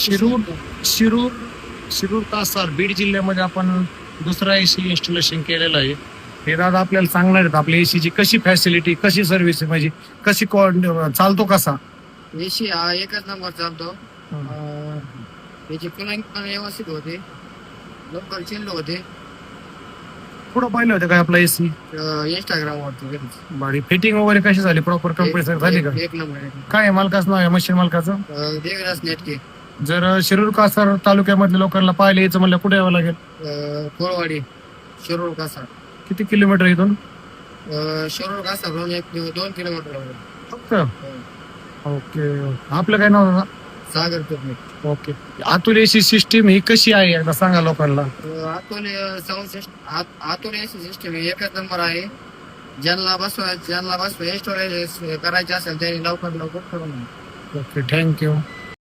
शिरूर शिरूर शिरूर कासार बीड जिल्ह्यामध्ये आपण दुसरा एसी इन्स्टॉलेशन केलेलं आहे. हे दादा आपल्याला सांगणार आहेत आपल्या एसीची कशी फॅसिलिटी, कशी सर्व्हिस म्हणजे कशी चालतो कसा. एसी हा एकच नंबर चालतो. त्याची कुलिंग पण व्यवस्थित होते, लवकर चिल्ड होते. पुढं पाहिलं होतं काय आपला एसी इंस्टाग्राम वरती बारी फिटिंग वगैरे कशी झाली, प्रॉपर कंपनी झाली का? एक नंबर. काय आहे मालकाचं नाव आहे, मशीन मालकाचं? देवराज नेटके. जर शिरूर कासार तालुक्यामधल्या लोकांना पाहिले यायचं म्हणलं कुठे यावं लागेल? कोळवाडी, शिरूर कासार. किती किलोमीटर इथून? शिरूर कासार 2 किलोमीटर फक्त. ओके, आपलं काय नाव दादा? सागर तुर्मे. ओके. आतुर एसी सिस्टीम ही कशी आहे एकदा सांगा लोकांना. आतून साऊंड सिस्टम, आतून एसी सिस्टम एकच नंबर आहे. ज्यांना बसवा इन्स्टॉलेशन करायचे असेल त्यांनी लवकर करून. Okay, thank you.